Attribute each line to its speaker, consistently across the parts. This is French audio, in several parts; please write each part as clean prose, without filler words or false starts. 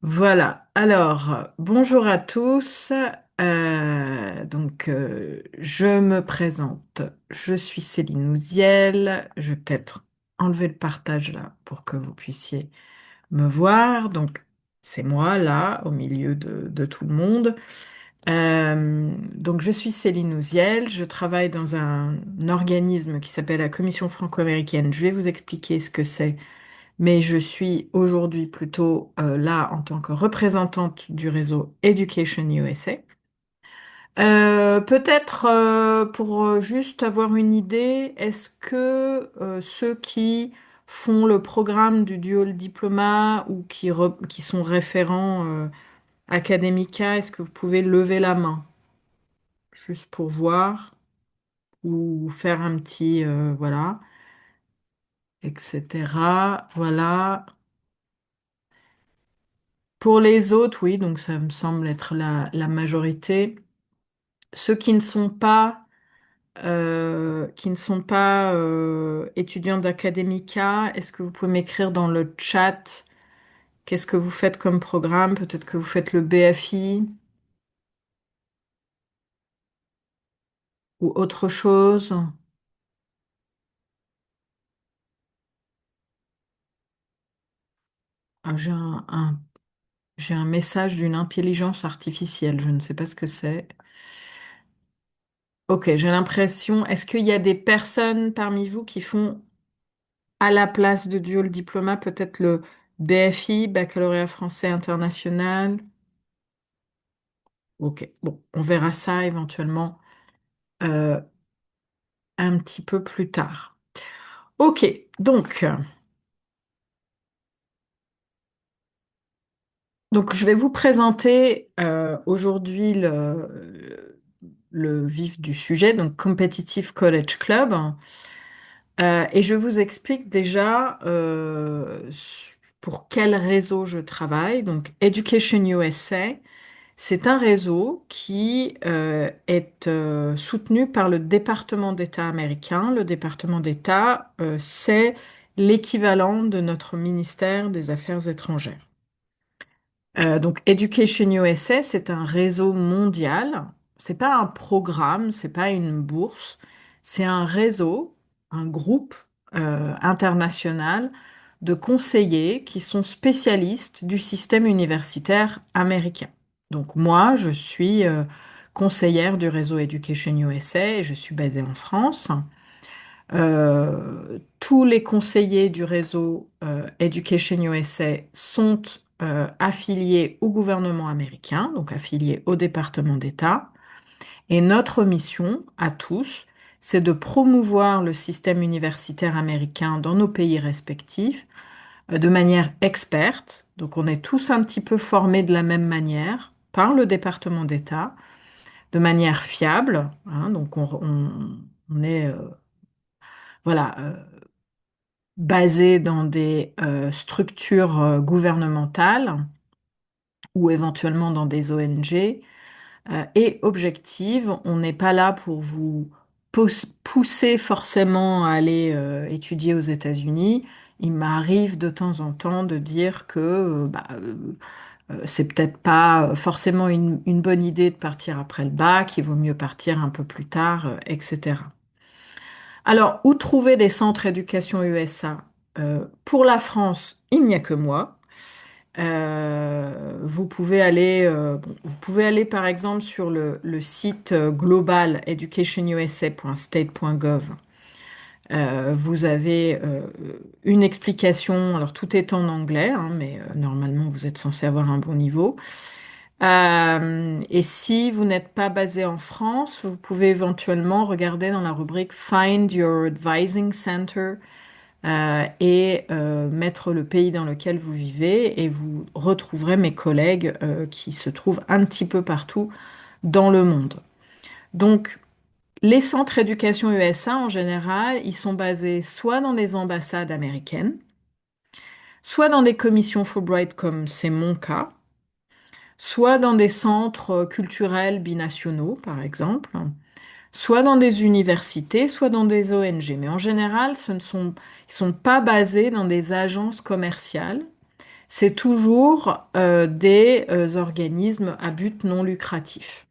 Speaker 1: Voilà. Alors, bonjour à tous. Je me présente. Je suis Céline Ouziel. Je vais peut-être enlever le partage là pour que vous puissiez me voir. Donc, c'est moi là, au milieu de tout le monde. Je suis Céline Ouziel. Je travaille dans un organisme qui s'appelle la Commission franco-américaine. Je vais vous expliquer ce que c'est, mais je suis aujourd'hui plutôt là en tant que représentante du réseau Education USA. Peut-être pour juste avoir une idée, est-ce que ceux qui font le programme du Dual Diploma ou qui sont référents Academica, est-ce que vous pouvez lever la main juste pour voir ou faire un petit voilà, etc. Voilà. Pour les autres, oui, donc ça me semble être la majorité. Ceux qui ne sont pas étudiants d'Academica, est-ce que vous pouvez m'écrire dans le chat qu'est-ce que vous faites comme programme? Peut-être que vous faites le BFI ou autre chose. Ah, j'ai un message d'une intelligence artificielle, je ne sais pas ce que c'est. Ok, j'ai l'impression, est-ce qu'il y a des personnes parmi vous qui font à la place de dual diplôme, peut-être le BFI, baccalauréat français international. Ok, bon, on verra ça éventuellement euh, un petit peu plus tard. Ok, donc je vais vous présenter aujourd'hui le vif du sujet, donc Competitive College Club. Et je vous explique déjà pour quel réseau je travaille. Donc Education USA. C'est un réseau qui est soutenu par le département d'État américain. Le département d'État, c'est l'équivalent de notre ministère des Affaires étrangères. Donc Education USA, c'est un réseau mondial. C'est pas un programme, c'est pas une bourse, c'est un réseau, un groupe international de conseillers qui sont spécialistes du système universitaire américain. Donc moi, je suis conseillère du réseau Education USA et je suis basée en France. Tous les conseillers du réseau Education USA sont affiliés au gouvernement américain, donc affiliés au département d'État. Et notre mission à tous, c'est de promouvoir le système universitaire américain dans nos pays respectifs de manière experte. Donc on est tous un petit peu formés de la même manière par le département d'État, de manière fiable, hein. On est voilà, basé dans des structures gouvernementales ou éventuellement dans des ONG et objectives. On n'est pas là pour vous pousser forcément à aller étudier aux États-Unis. Il m'arrive de temps en temps de dire que c'est peut-être pas forcément une bonne idée de partir après le bac, il vaut mieux partir un peu plus tard, etc. Alors, où trouver des centres éducation USA? Pour la France, il n'y a que moi. Vous pouvez aller par exemple sur le site global educationusa.state.gov. Vous avez une explication. Alors, tout est en anglais, hein, mais normalement, vous êtes censé avoir un bon niveau. Et si vous n'êtes pas basé en France, vous pouvez éventuellement regarder dans la rubrique Find Your Advising Center et mettre le pays dans lequel vous vivez et vous retrouverez mes collègues qui se trouvent un petit peu partout dans le monde. Donc, les centres éducation USA en général, ils sont basés soit dans des ambassades américaines, soit dans des commissions Fulbright comme c'est mon cas, soit dans des centres culturels binationaux, par exemple, soit dans des universités, soit dans des ONG. Mais en général, ils sont pas basés dans des agences commerciales. c'est toujours des organismes à but non lucratif.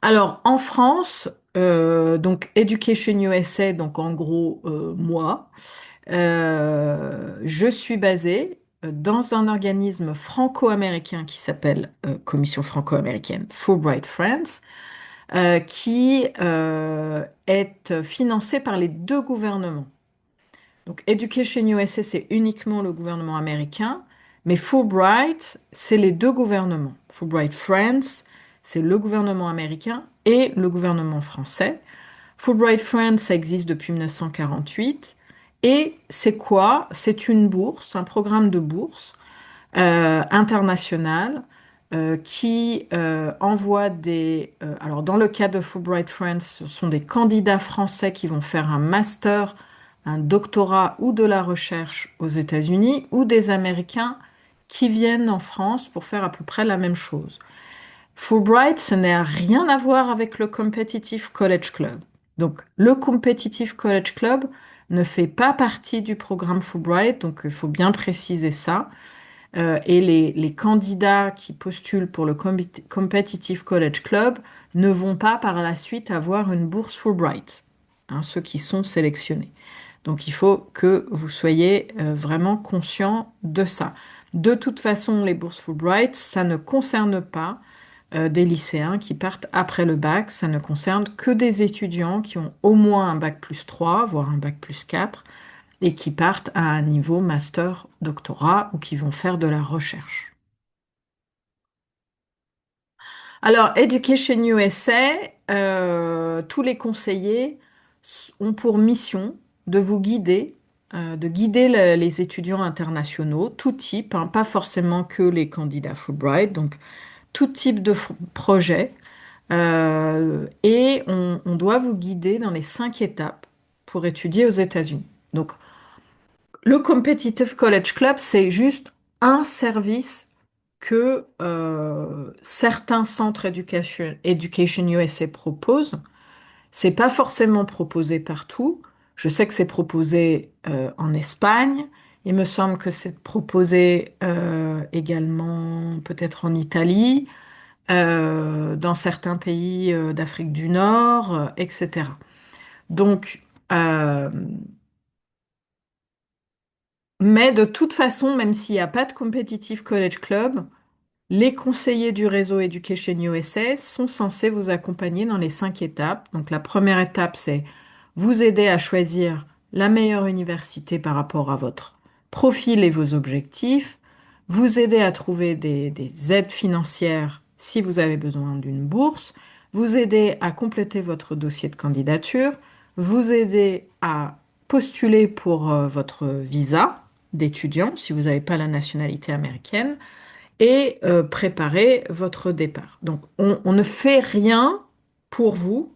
Speaker 1: Alors, en France, donc Education USA, donc en gros, moi, je suis basée dans un organisme franco-américain qui s'appelle Commission franco-américaine Fulbright Friends, qui est financé par les deux gouvernements. Donc Education USA, c'est uniquement le gouvernement américain, mais Fulbright, c'est les deux gouvernements. Fulbright Friends, c'est le gouvernement américain et le gouvernement français. Fulbright Friends, ça existe depuis 1948. Et c'est quoi? C'est une bourse, un programme de bourse international qui envoie alors dans le cas de Fulbright Friends, ce sont des candidats français qui vont faire un master, un doctorat ou de la recherche aux États-Unis, ou des Américains qui viennent en France pour faire à peu près la même chose. Fulbright, ce n'a rien à voir avec le Competitive College Club. Donc, le Competitive College Club ne fait pas partie du programme Fulbright, donc il faut bien préciser ça. Et les candidats qui postulent pour le Competitive College Club ne vont pas par la suite avoir une bourse Fulbright, hein, ceux qui sont sélectionnés. Donc il faut que vous soyez vraiment conscient de ça. De toute façon, les bourses Fulbright, ça ne concerne pas des lycéens qui partent après le bac, ça ne concerne que des étudiants qui ont au moins un bac plus 3, voire un bac plus 4, et qui partent à un niveau master, doctorat ou qui vont faire de la recherche. Alors, Education USA, tous les conseillers ont pour mission de vous guider, de guider les étudiants internationaux, tout type, hein, pas forcément que les candidats Fulbright, donc tout type de projet. Et on doit vous guider dans les 5 étapes pour étudier aux États-Unis. Donc, le Competitive College Club, c'est juste un service que certains centres Education USA proposent. C'est pas forcément proposé partout. Je sais que c'est proposé en Espagne. Il me semble que c'est proposé également peut-être en Italie, dans certains pays d'Afrique du Nord, etc. Donc, euh, mais de toute façon, même s'il n'y a pas de Competitive College Club, les conseillers du réseau Education USA sont censés vous accompagner dans les 5 étapes. Donc la première étape, c'est vous aider à choisir la meilleure université par rapport à votre profil et vos objectifs, vous aider à trouver des aides financières si vous avez besoin d'une bourse, vous aider à compléter votre dossier de candidature, vous aider à postuler pour votre visa d'étudiant si vous n'avez pas la nationalité américaine et préparer votre départ. Donc, on ne fait rien pour vous,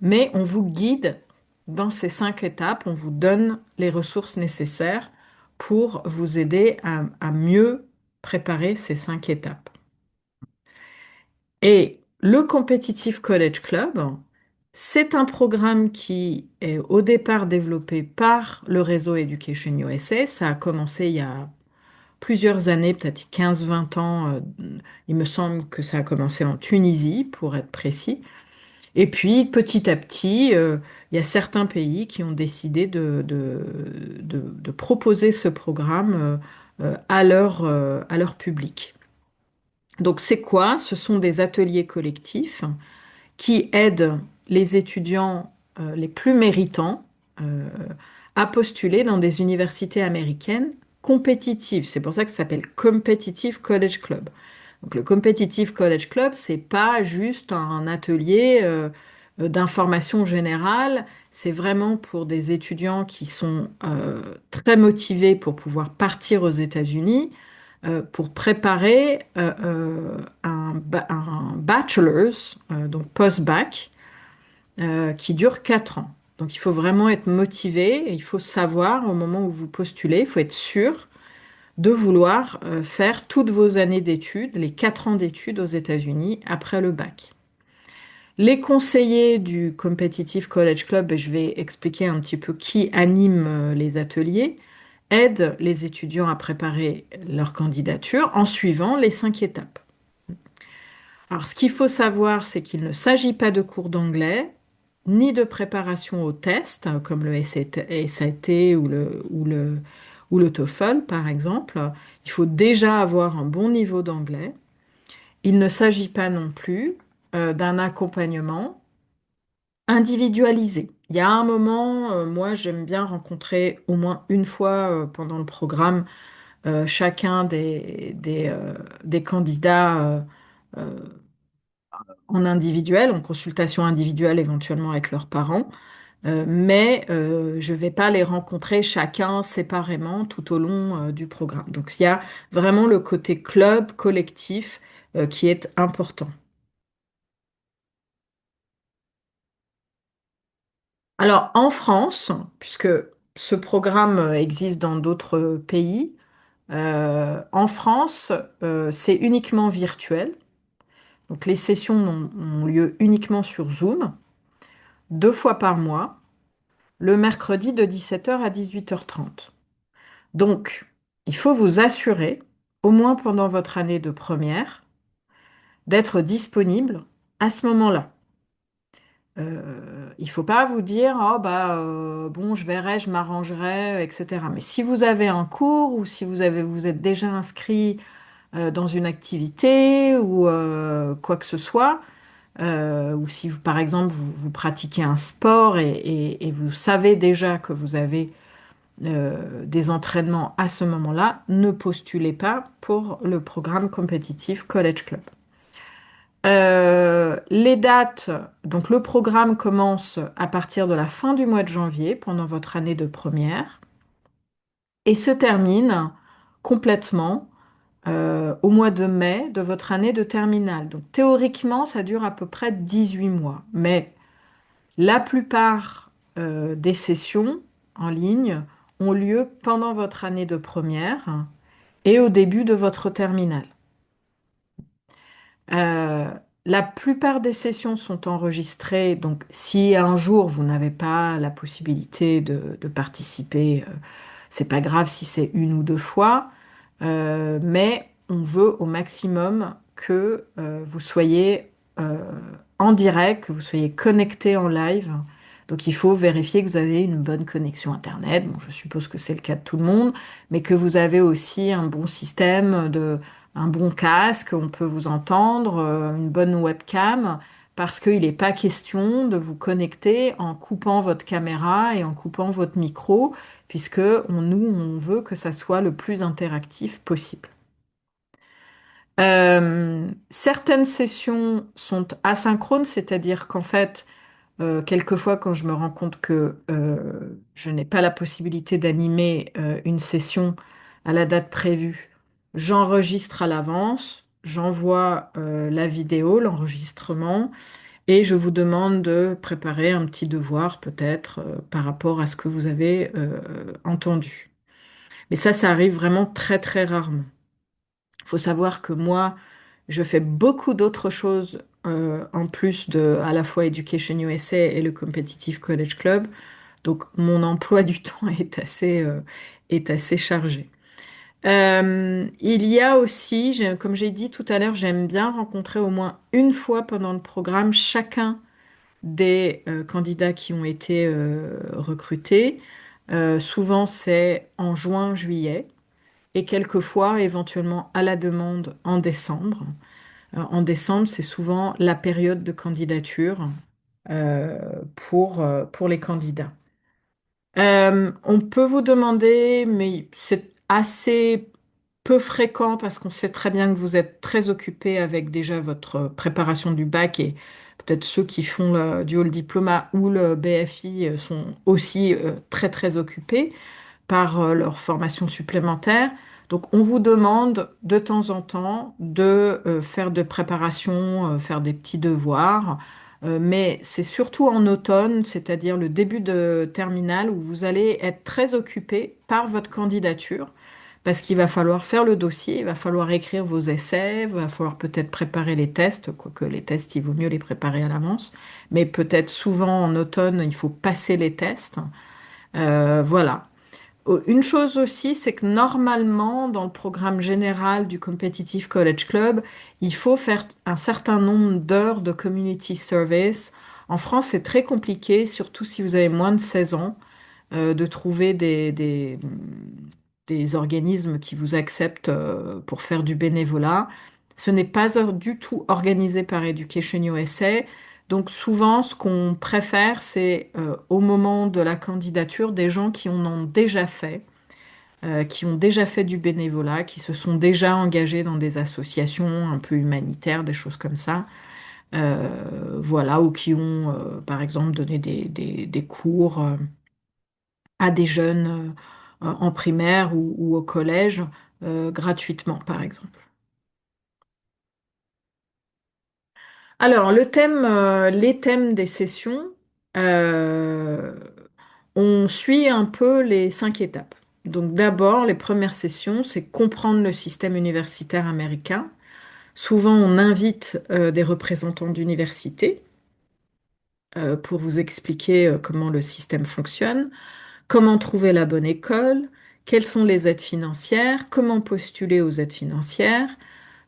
Speaker 1: mais on vous guide dans ces 5 étapes, on vous donne les ressources nécessaires pour vous aider à mieux préparer ces 5 étapes. Et le Competitive College Club, c'est un programme qui est au départ développé par le réseau Education USA. Ça a commencé il y a plusieurs années, peut-être 15-20 ans. Il me semble que ça a commencé en Tunisie, pour être précis. Et puis, petit à petit, il y a certains pays qui ont décidé de proposer ce programme à leur public. Donc, c'est quoi? Ce sont des ateliers collectifs qui aident les étudiants les plus méritants euh, à postuler dans des universités américaines compétitives. C'est pour ça que ça s'appelle Competitive College Club. Donc le Competitive College Club, c'est pas juste un atelier d'information générale, c'est vraiment pour des étudiants qui sont très motivés pour pouvoir partir aux États-Unis, pour préparer un bachelor's, donc post-bac, qui dure 4 ans. Donc il faut vraiment être motivé et il faut savoir au moment où vous postulez, il faut être sûr de vouloir faire toutes vos années d'études, les 4 ans d'études aux États-Unis après le bac. Les conseillers du Competitive College Club, et je vais expliquer un petit peu qui anime les ateliers, aide les étudiants à préparer leur candidature en suivant les 5 étapes. Alors, ce qu'il faut savoir, c'est qu'il ne s'agit pas de cours d'anglais, ni de préparation au test, comme le SAT ou le TOEFL, par exemple. Il faut déjà avoir un bon niveau d'anglais. Il ne s'agit pas non plus d'un accompagnement individualisé. Il y a un moment, moi, j'aime bien rencontrer au moins une fois pendant le programme chacun des candidats euh, en individuel, en consultation individuelle éventuellement avec leurs parents, mais je ne vais pas les rencontrer chacun séparément tout au long du programme. Donc il y a vraiment le côté club, collectif, qui est important. Alors en France, puisque ce programme existe dans d'autres pays, en France, c'est uniquement virtuel. Donc les sessions ont lieu uniquement sur Zoom, 2 fois par mois, le mercredi de 17h à 18h30. Donc, il faut vous assurer, au moins pendant votre année de première, d'être disponible à ce moment-là. Il ne faut pas vous dire, oh bah bon, je verrai, je m'arrangerai, etc. Mais si vous avez un cours ou si vous êtes déjà inscrit dans une activité ou quoi que ce soit, ou si vous, par exemple vous pratiquez un sport et vous savez déjà que vous avez des entraînements à ce moment-là, ne postulez pas pour le programme compétitif College Club. Les dates, donc le programme commence à partir de la fin du mois de janvier pendant votre année de première et se termine complètement au mois de mai de votre année de terminale. Donc théoriquement, ça dure à peu près 18 mois, mais la plupart des sessions en ligne ont lieu pendant votre année de première et au début de votre terminale. Euh, la plupart des sessions sont enregistrées, donc si un jour vous n'avez pas la possibilité de participer, c'est pas grave si c'est 1 ou 2 fois, mais on veut au maximum que vous soyez en direct, que vous soyez connecté en live. Donc il faut vérifier que vous avez une bonne connexion Internet. Bon, je suppose que c'est le cas de tout le monde, mais que vous avez aussi un bon système un bon casque, on peut vous entendre, une bonne webcam, parce qu'il n'est pas question de vous connecter en coupant votre caméra et en coupant votre micro, puisque on veut que ça soit le plus interactif possible. Certaines sessions sont asynchrones, c'est-à-dire qu'en fait, quelquefois, quand je me rends compte que je n'ai pas la possibilité d'animer une session à la date prévue, j'enregistre à l'avance, j'envoie la vidéo, l'enregistrement, et je vous demande de préparer un petit devoir peut-être par rapport à ce que vous avez entendu. Mais ça arrive vraiment très très rarement. Il faut savoir que moi, je fais beaucoup d'autres choses en plus de à la fois Education USA et le Competitive College Club. Donc mon emploi du temps est assez chargé. Il y a aussi, comme j'ai dit tout à l'heure, j'aime bien rencontrer au moins une fois pendant le programme chacun des candidats qui ont été recrutés. Souvent c'est en juin, juillet et quelquefois éventuellement à la demande en décembre. En décembre, c'est souvent la période de candidature euh, pour les candidats. On peut vous demander, mais c'est assez peu fréquent parce qu'on sait très bien que vous êtes très occupé avec déjà votre préparation du bac et peut-être ceux qui font le dual diploma ou le BFI sont aussi très très occupés par leur formation supplémentaire. Donc, on vous demande de temps en temps de faire de préparation, faire des petits devoirs, mais c'est surtout en automne, c'est-à-dire le début de terminale, où vous allez être très occupé par votre candidature, parce qu'il va falloir faire le dossier, il va falloir écrire vos essais, il va falloir peut-être préparer les tests, quoique les tests, il vaut mieux les préparer à l'avance, mais peut-être souvent en automne, il faut passer les tests. Voilà. Une chose aussi, c'est que normalement, dans le programme général du Competitive College Club, il faut faire un certain nombre d'heures de community service. En France, c'est très compliqué, surtout si vous avez moins de 16 ans, de trouver des organismes qui vous acceptent pour faire du bénévolat. Ce n'est pas du tout organisé par Education USA. Donc souvent, ce qu'on préfère, c'est au moment de la candidature, des gens qui en ont déjà fait, qui ont déjà fait du bénévolat, qui se sont déjà engagés dans des associations un peu humanitaires, des choses comme ça. Voilà, ou qui ont, par exemple, donné des cours à des jeunes en primaire ou au collège gratuitement, par exemple. Alors, les thèmes des sessions, euh, on suit un peu les 5 étapes. Donc, d'abord, les premières sessions, c'est comprendre le système universitaire américain. Souvent, on invite des représentants d'université pour vous expliquer comment le système fonctionne, comment trouver la bonne école, quelles sont les aides financières, comment postuler aux aides financières,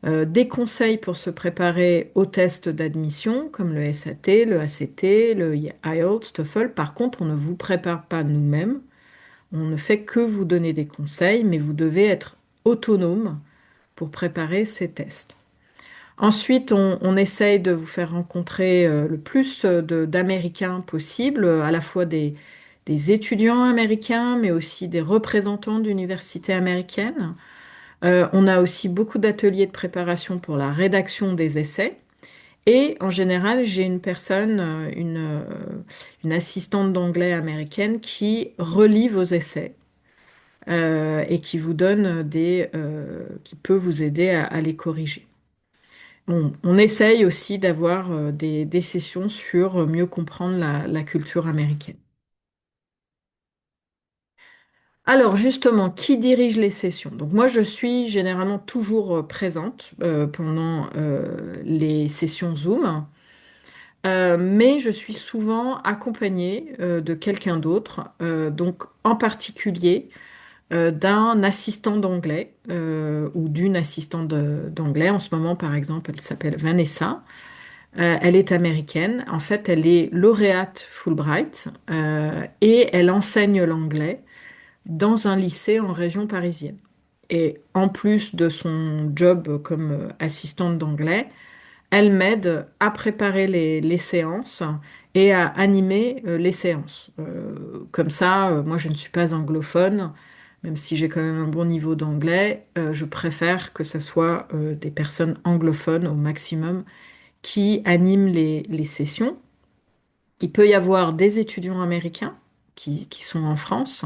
Speaker 1: des conseils pour se préparer aux tests d'admission, comme le SAT, le ACT, le IELTS, TOEFL. Par contre, on ne vous prépare pas nous-mêmes. On ne fait que vous donner des conseils, mais vous devez être autonome pour préparer ces tests. Ensuite, on essaye de vous faire rencontrer le plus d'Américains possible, à la fois des étudiants américains, mais aussi des représentants d'universités américaines. On a aussi beaucoup d'ateliers de préparation pour la rédaction des essais. Et en général, j'ai une personne, une assistante d'anglais américaine qui relit vos essais et qui vous donne qui peut vous aider à les corriger. On essaye aussi d'avoir des sessions sur mieux comprendre la culture américaine. Alors justement, qui dirige les sessions? Donc moi, je suis généralement toujours présente pendant les sessions Zoom, mais je suis souvent accompagnée de quelqu'un d'autre, donc en particulier d'un assistant d'anglais ou d'une assistante d'anglais. En ce moment, par exemple, elle s'appelle Vanessa. Elle est américaine. En fait, elle est lauréate Fulbright et elle enseigne l'anglais dans un lycée en région parisienne. Et en plus de son job comme assistante d'anglais, elle m'aide à préparer les séances et à animer les séances. Comme ça, moi je ne suis pas anglophone, même si j'ai quand même un bon niveau d'anglais, je préfère que ce soit des personnes anglophones au maximum qui animent les sessions. Il peut y avoir des étudiants américains qui sont en France.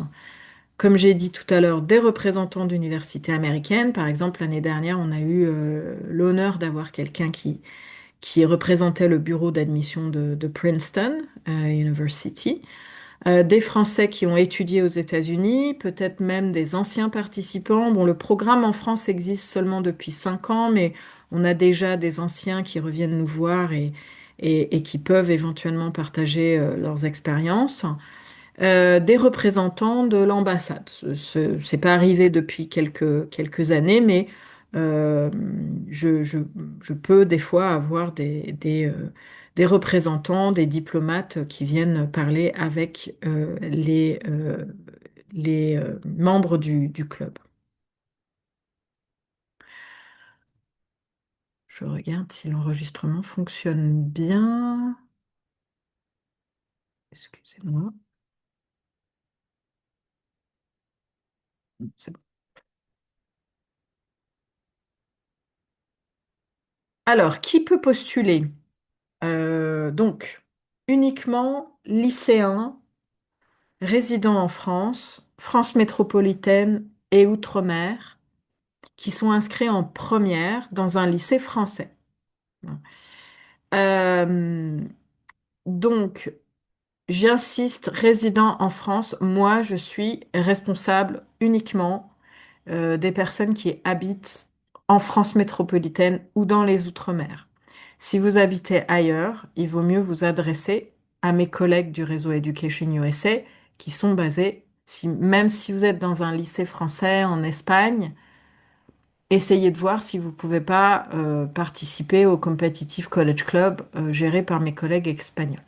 Speaker 1: Comme j'ai dit tout à l'heure, des représentants d'universités américaines. Par exemple, l'année dernière, on a eu l'honneur d'avoir quelqu'un qui représentait le bureau d'admission de Princeton University. Des Français qui ont étudié aux États-Unis, peut-être même des anciens participants. Bon, le programme en France existe seulement depuis 5 ans, mais on a déjà des anciens qui reviennent nous voir et qui peuvent éventuellement partager leurs expériences. Des représentants de l'ambassade. C'est pas arrivé depuis quelques années, mais euh, je, je- je peux des fois avoir des représentants, des diplomates qui viennent parler avec les membres du club. Je regarde si l'enregistrement fonctionne bien. Excusez-moi. C'est bon. Alors, qui peut postuler? Donc, uniquement lycéens résidant en France, France métropolitaine et Outre-mer, qui sont inscrits en première dans un lycée français. Euh, donc, j'insiste, résident en France, moi, je suis responsable uniquement des personnes qui habitent en France métropolitaine ou dans les Outre-mer. Si vous habitez ailleurs, il vaut mieux vous adresser à mes collègues du réseau Education USA qui sont basés Même si vous êtes dans un lycée français en Espagne, essayez de voir si vous pouvez pas participer au Competitive College Club géré par mes collègues espagnols.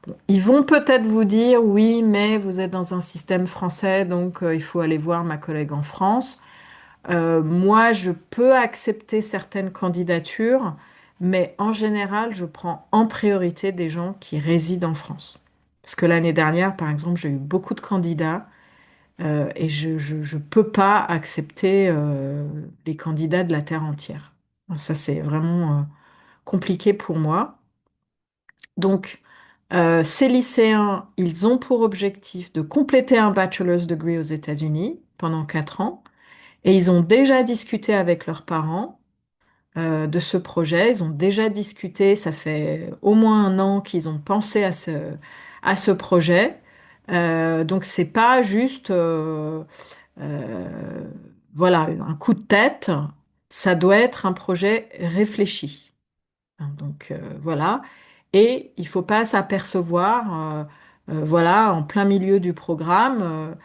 Speaker 1: Bon, ils vont peut-être vous dire oui, mais vous êtes dans un système français, donc il faut aller voir ma collègue en France. Moi, je peux accepter certaines candidatures, mais en général, je prends en priorité des gens qui résident en France. Parce que l'année dernière, par exemple, j'ai eu beaucoup de candidats et je peux pas accepter les candidats de la terre entière. Ça, c'est vraiment compliqué pour moi. Donc, ces lycéens, ils ont pour objectif de compléter un bachelor's degree aux États-Unis pendant 4 ans et ils ont déjà discuté avec leurs parents de ce projet. Ils ont déjà discuté, ça fait au moins un an qu'ils ont pensé à ce projet. Donc, c'est pas juste euh, voilà, un coup de tête, ça doit être un projet réfléchi. Hein, donc voilà. Et il faut pas s'apercevoir, voilà, en plein milieu du programme,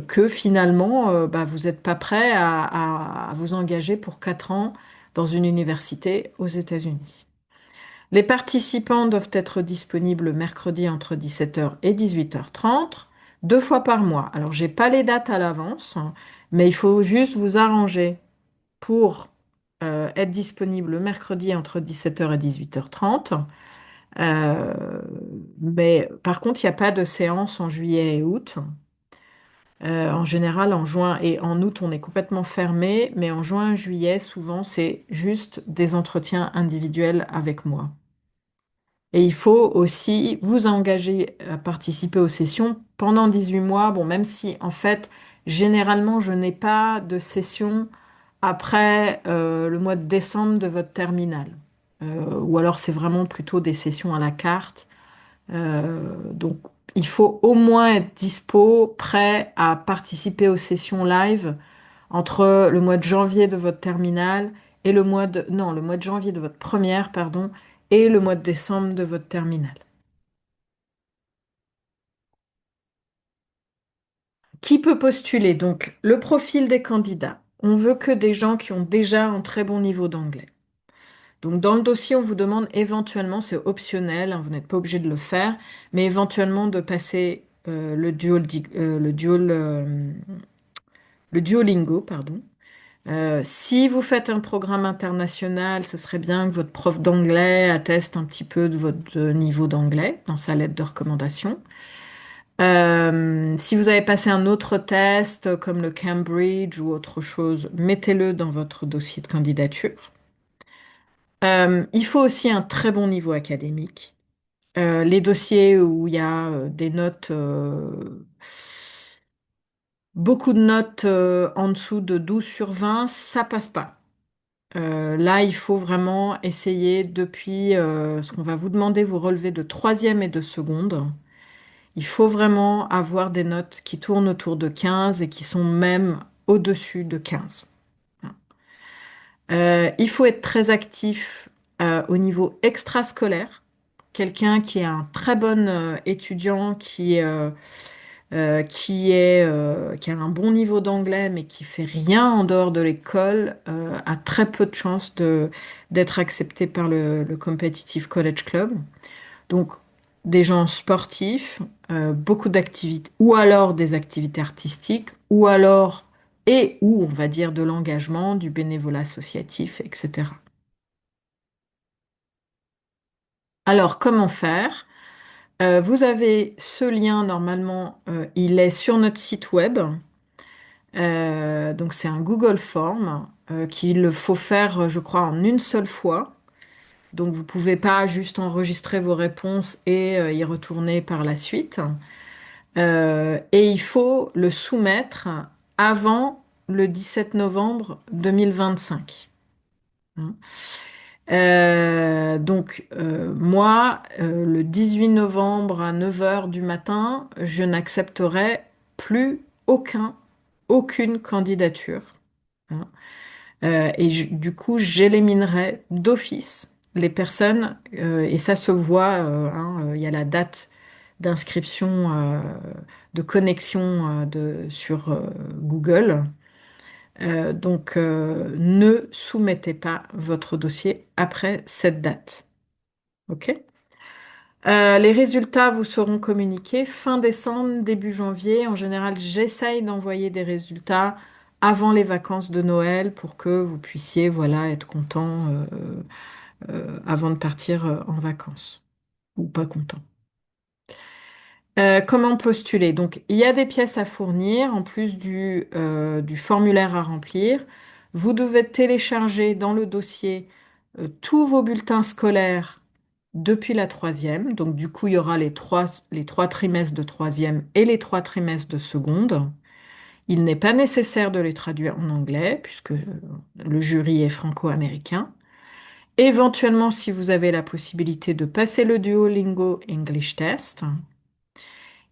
Speaker 1: que finalement, bah, vous n'êtes pas prêt à vous engager pour 4 ans dans une université aux États-Unis. Les participants doivent être disponibles le mercredi entre 17h et 18h30, 2 fois par mois. Alors, j'ai pas les dates à l'avance, hein, mais il faut juste vous arranger pour être disponible le mercredi entre 17h et 18h30. Mais par contre, il n'y a pas de séance en juillet et août. En général, en juin et en août, on est complètement fermé, mais en juin et juillet, souvent, c'est juste des entretiens individuels avec moi. Et il faut aussi vous engager à participer aux sessions pendant 18 mois. Bon, même si en fait, généralement, je n'ai pas de session après le mois de décembre de votre terminale. Ou alors c'est vraiment plutôt des sessions à la carte. Donc il faut au moins être dispo, prêt à participer aux sessions live entre le mois de janvier de votre terminale et le mois de janvier de votre première, pardon, et le mois de décembre de votre terminale. Qui peut postuler? Donc, le profil des candidats. On veut que des gens qui ont déjà un très bon niveau d'anglais. Donc, dans le dossier, on vous demande éventuellement, c'est optionnel, hein, vous n'êtes pas obligé de le faire, mais éventuellement de passer le Duolingo, pardon. Si vous faites un programme international, ce serait bien que votre prof d'anglais atteste un petit peu de votre niveau d'anglais dans sa lettre de recommandation. Si vous avez passé un autre test comme le Cambridge ou autre chose, mettez-le dans votre dossier de candidature. Il faut aussi un très bon niveau académique. Les dossiers où il y a des notes, beaucoup de notes en dessous de 12 sur 20, ça passe pas. Là, il faut vraiment essayer depuis ce qu'on va vous demander, vous relever de troisième et de seconde. Il faut vraiment avoir des notes qui tournent autour de 15 et qui sont même au-dessus de 15. Il faut être très actif au niveau extrascolaire. Quelqu'un qui est un très bon étudiant, qui a un bon niveau d'anglais, mais qui fait rien en dehors de l'école, a très peu de chances d'être accepté par le Competitive College Club. Donc, des gens sportifs, beaucoup d'activités, ou alors des activités artistiques, ou alors, et ou, on va dire, de l'engagement, du bénévolat associatif, etc. Alors, comment faire? Vous avez ce lien, normalement, il est sur notre site web. Donc, c'est un Google Form qu'il faut faire, je crois, en une seule fois. Donc, vous pouvez pas juste enregistrer vos réponses et y retourner par la suite. Et il faut le soumettre avant le 17 novembre 2025. Hein. Moi, le 18 novembre à 9 heures du matin, je n'accepterai plus aucune candidature. Hein. Du coup, j'éliminerai d'office les personnes, et ça se voit, hein, il y a la date d'inscription, de connexion sur Google. Donc, ne soumettez pas votre dossier après cette date. OK? Les résultats vous seront communiqués fin décembre, début janvier. En général, j'essaye d'envoyer des résultats avant les vacances de Noël pour que vous puissiez, voilà, être content avant de partir en vacances ou pas content. Comment postuler? Donc, il y a des pièces à fournir en plus du formulaire à remplir. Vous devez télécharger dans le dossier tous vos bulletins scolaires depuis la troisième. Donc, du coup, il y aura les trois trimestres de troisième et les trois trimestres de seconde. Il n'est pas nécessaire de les traduire en anglais puisque le jury est franco-américain. Éventuellement, si vous avez la possibilité de passer le Duolingo English Test.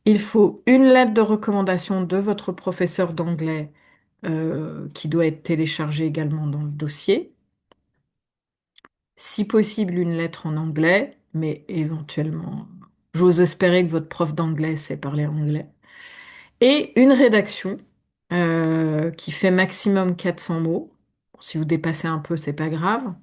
Speaker 1: Il faut une lettre de recommandation de votre professeur d'anglais qui doit être téléchargée également dans le dossier. Si possible, une lettre en anglais, mais éventuellement, j'ose espérer que votre prof d'anglais sait parler anglais. Et une rédaction qui fait maximum 400 mots. Si vous dépassez un peu, c'est pas grave.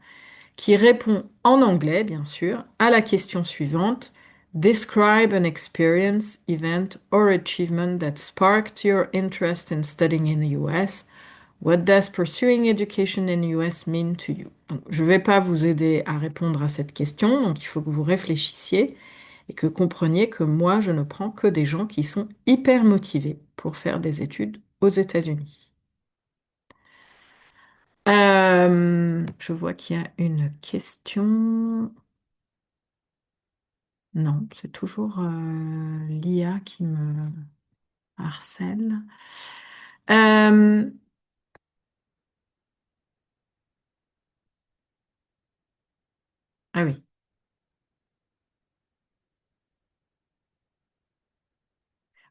Speaker 1: Qui répond en anglais, bien sûr, à la question suivante. Describe an experience, event, or achievement that sparked your interest in studying in the US. What does pursuing education in the US mean to you? Donc, je ne vais pas vous aider à répondre à cette question, donc il faut que vous réfléchissiez et que compreniez que moi, je ne prends que des gens qui sont hyper motivés pour faire des études aux États-Unis. Je vois qu'il y a une question. Non, c'est toujours l'IA qui me harcèle. Euh, ah oui.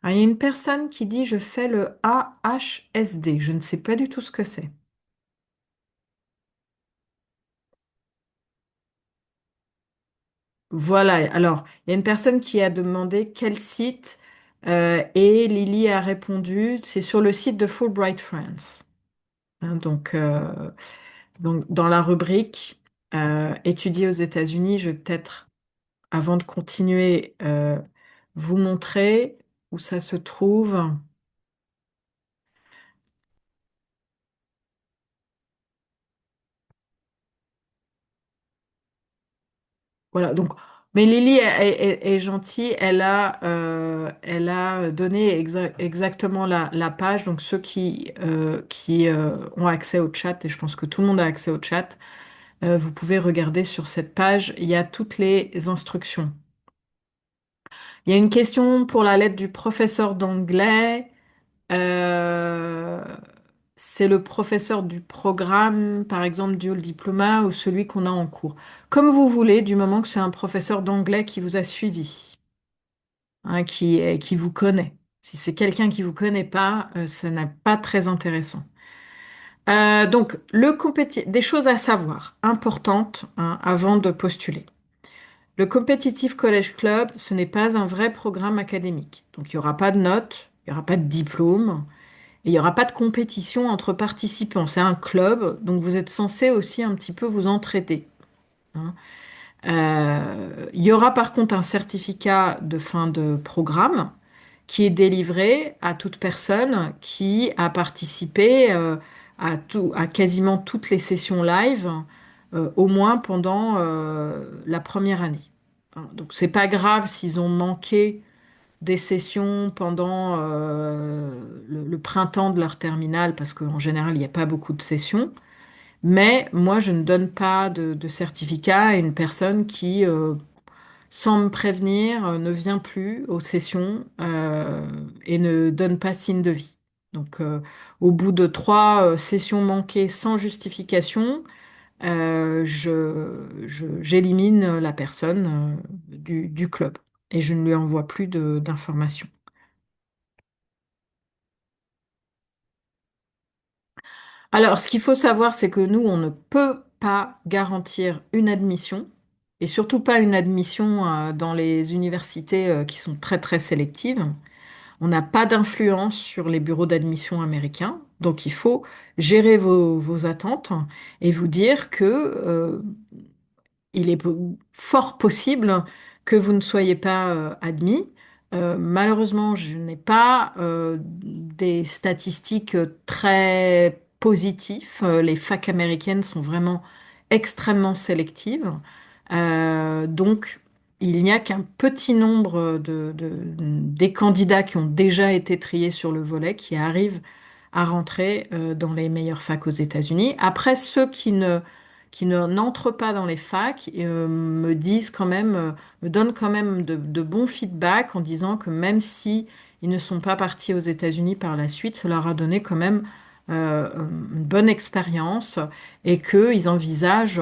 Speaker 1: Ah, il y a une personne qui dit je fais le AHSD. Je ne sais pas du tout ce que c'est. Voilà. Alors, il y a une personne qui a demandé quel site et Lily a répondu c'est sur le site de Fulbright France. Hein, donc, dans la rubrique étudier aux États-Unis, je vais peut-être avant de continuer, vous montrer où ça se trouve. Voilà, donc, mais Lily est gentille, elle a donné exactement la page, donc ceux qui ont accès au chat, et je pense que tout le monde a accès au chat, vous pouvez regarder sur cette page, il y a toutes les instructions. Il y a une question pour la lettre du professeur d'anglais. Euh, c'est le professeur du programme, par exemple Dual Diploma, ou celui qu'on a en cours. Comme vous voulez, du moment que c'est un professeur d'anglais qui vous a suivi, hein, qui vous connaît. Si c'est quelqu'un qui vous connaît pas, ça n'est pas très intéressant. Donc, des choses à savoir, importantes, hein, avant de postuler. Le Competitive College Club, ce n'est pas un vrai programme académique. Donc, il n'y aura pas de notes, il n'y aura pas de diplôme. Et il n'y aura pas de compétition entre participants. C'est un club, donc vous êtes censé aussi un petit peu vous entraider. Hein. Il y aura par contre un certificat de fin de programme qui est délivré à toute personne qui a participé à quasiment toutes les sessions live, au moins pendant la première année. Hein. Donc c'est pas grave s'ils ont manqué des sessions pendant le printemps de leur terminale, parce qu'en général, il n'y a pas beaucoup de sessions. Mais moi, je ne donne pas de certificat à une personne qui, sans me prévenir, ne vient plus aux sessions et ne donne pas signe de vie. Donc, au bout de trois sessions manquées sans justification, j'élimine la personne du club et je ne lui envoie plus d'informations. Alors, ce qu'il faut savoir, c'est que nous, on ne peut pas garantir une admission. et surtout pas une admission dans les universités qui sont très très sélectives. On n'a pas d'influence sur les bureaux d'admission américains, donc il faut gérer vos attentes et vous dire que il est fort possible que vous ne soyez pas admis. Malheureusement, je n'ai pas des statistiques très positives. Les facs américaines sont vraiment extrêmement sélectives. Donc, il n'y a qu'un petit nombre des candidats qui ont déjà été triés sur le volet qui arrivent à rentrer dans les meilleures facs aux États-Unis. Après, ceux n'entrent pas dans les facs me disent quand même, me donnent quand même de bons feedbacks en disant que même si ils ne sont pas partis aux États-Unis par la suite, ça leur a donné quand même une bonne expérience et qu'ils envisagent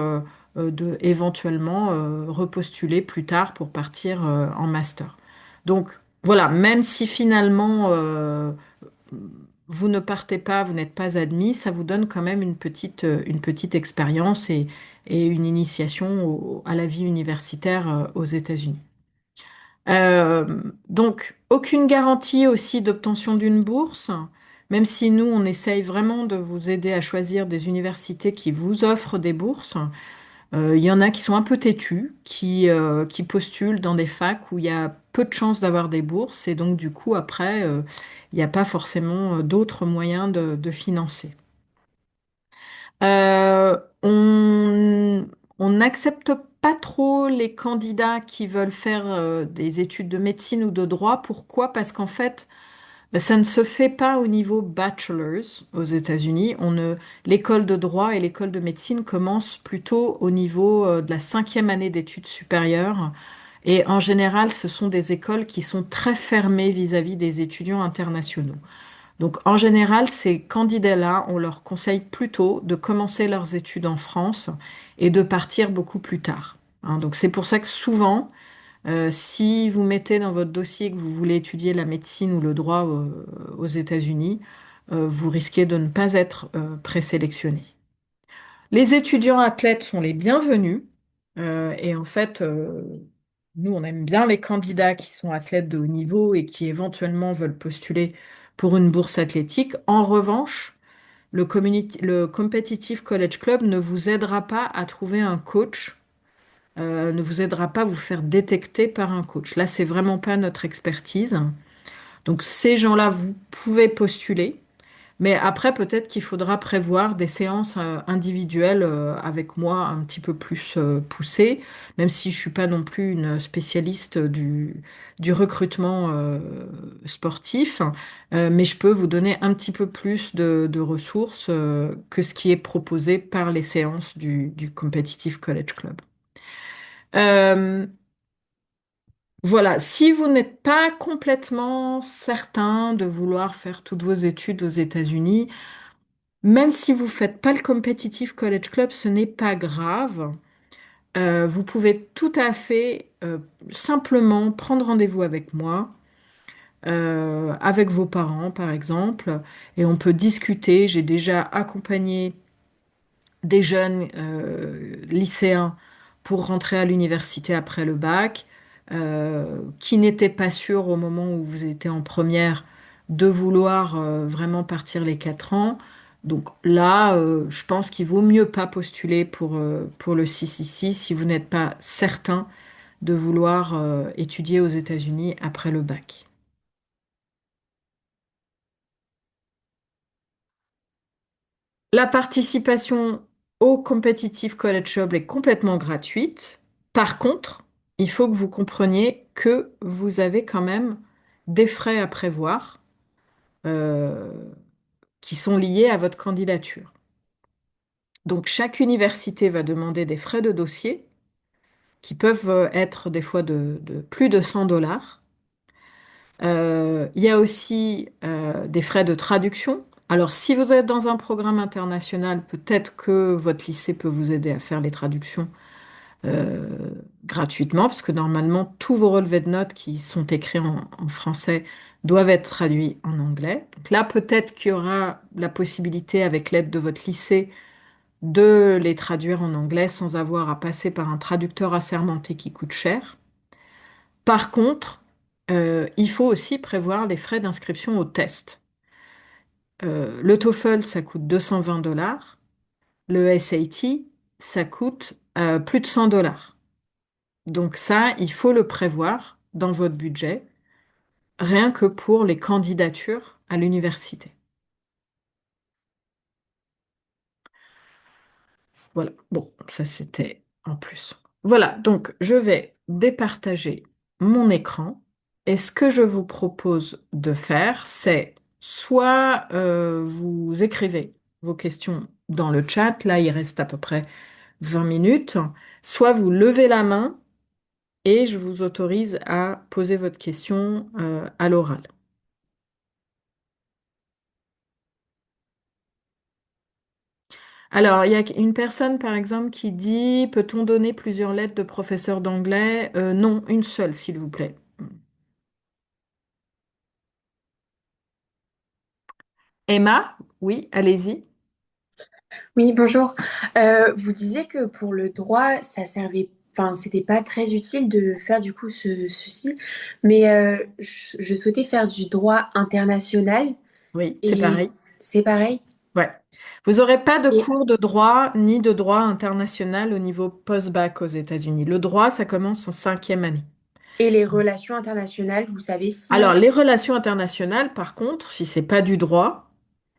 Speaker 1: de éventuellement repostuler plus tard pour partir en master. Donc voilà, même si finalement vous ne partez pas, vous n'êtes pas admis, ça vous donne quand même une petite expérience et une initiation à la vie universitaire aux États-Unis. Donc, aucune garantie aussi d'obtention d'une bourse, même si nous, on essaye vraiment de vous aider à choisir des universités qui vous offrent des bourses. Il y en a qui sont un peu têtus, qui postulent dans des facs où il y a peu de chances d'avoir des bourses et donc du coup après, il n'y a pas forcément d'autres moyens de financer. On n'accepte pas trop les candidats qui veulent faire des études de médecine ou de droit. Pourquoi? Parce qu'en fait, ça ne se fait pas au niveau bachelor's aux États-Unis. L'école de droit et l'école de médecine commencent plutôt au niveau de la cinquième année d'études supérieures. Et en général, ce sont des écoles qui sont très fermées vis-à-vis des étudiants internationaux. Donc en général, ces candidats-là, on leur conseille plutôt de commencer leurs études en France et de partir beaucoup plus tard. Hein, donc c'est pour ça que souvent, si vous mettez dans votre dossier que vous voulez étudier la médecine ou le droit aux États-Unis, vous risquez de ne pas être présélectionné. Les étudiants athlètes sont les bienvenus. Et en fait, nous, on aime bien les candidats qui sont athlètes de haut niveau et qui éventuellement veulent postuler pour une bourse athlétique. En revanche, le Competitive College Club ne vous aidera pas à trouver un coach, ne vous aidera pas à vous faire détecter par un coach. Là, c'est vraiment pas notre expertise. Donc, ces gens-là, vous pouvez postuler. Mais après, peut-être qu'il faudra prévoir des séances individuelles avec moi un petit peu plus poussées, même si je suis pas non plus une spécialiste du recrutement sportif. Mais je peux vous donner un petit peu plus de ressources que ce qui est proposé par les séances du Competitive College Club. Euh, voilà, si vous n'êtes pas complètement certain de vouloir faire toutes vos études aux États-Unis, même si vous faites pas le Competitive College Club, ce n'est pas grave. Vous pouvez tout à fait simplement prendre rendez-vous avec moi, avec vos parents par exemple, et on peut discuter. J'ai déjà accompagné des jeunes lycéens pour rentrer à l'université après le bac, qui n'étaient pas sûrs au moment où vous étiez en première de vouloir vraiment partir les 4 ans. Donc là, je pense qu'il vaut mieux pas postuler pour le CCC si vous n'êtes pas certain de vouloir étudier aux États-Unis après le bac. La participation au Competitive College Hub est complètement gratuite. Par contre, il faut que vous compreniez que vous avez quand même des frais à prévoir euh, qui sont liés à votre candidature. Donc, chaque université va demander des frais de dossier qui peuvent être des fois de plus de 100 dollars. Il y a aussi des frais de traduction. Alors, si vous êtes dans un programme international, peut-être que votre lycée peut vous aider à faire les traductions euh, gratuitement, parce que normalement, tous vos relevés de notes qui sont écrits en français doivent être traduits en anglais. Donc là, peut-être qu'il y aura la possibilité, avec l'aide de votre lycée, de les traduire en anglais sans avoir à passer par un traducteur assermenté qui coûte cher. Par contre, il faut aussi prévoir les frais d'inscription au test. Le TOEFL, ça coûte 220 dollars. Le SAT, ça coûte plus de 100 dollars. Donc ça, il faut le prévoir dans votre budget, rien que pour les candidatures à l'université. Voilà, bon, ça c'était en plus. Voilà, donc je vais départager mon écran. Et ce que je vous propose de faire, c'est soit vous écrivez vos questions dans le chat, là il reste à peu près 20 minutes, soit vous levez la main et je vous autorise à poser votre question à l'oral. Alors, il y a une personne, par exemple, qui dit, peut-on donner plusieurs lettres de professeur d'anglais? Non, une seule, s'il vous plaît. Emma, oui, allez-y.
Speaker 2: Oui, bonjour. Vous disiez que pour le droit, ça servait, enfin, c'était pas très utile de faire du coup ceci, mais je souhaitais faire du droit international
Speaker 1: Oui, c'est
Speaker 2: et
Speaker 1: pareil.
Speaker 2: c'est pareil.
Speaker 1: Ouais. Vous n'aurez pas de
Speaker 2: Et,
Speaker 1: cours de droit ni de droit international au niveau post-bac aux États-Unis. Le droit, ça commence en cinquième année.
Speaker 2: et les relations internationales, vous savez
Speaker 1: Alors,
Speaker 2: si...
Speaker 1: les relations internationales, par contre, si c'est pas du droit,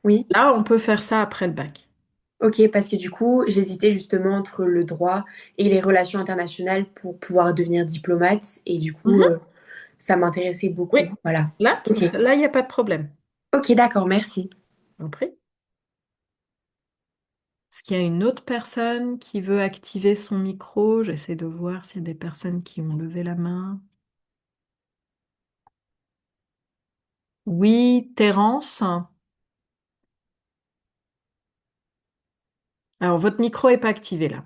Speaker 2: Oui,
Speaker 1: là, on peut faire ça après le bac.
Speaker 2: ok, parce que du coup, j'hésitais justement entre le droit et les relations internationales pour pouvoir devenir diplomate et du coup,
Speaker 1: Mhm.
Speaker 2: ça m'intéressait
Speaker 1: Oui,
Speaker 2: beaucoup. Voilà.
Speaker 1: là,
Speaker 2: Ok,
Speaker 1: là, il n'y a pas de problème.
Speaker 2: ok, d'accord, merci.
Speaker 1: En prie. Est-ce qu'il y a une autre personne qui veut activer son micro? J'essaie de voir s'il y a des personnes qui ont levé la main. Oui, Terence. Alors, votre micro n'est pas activé là.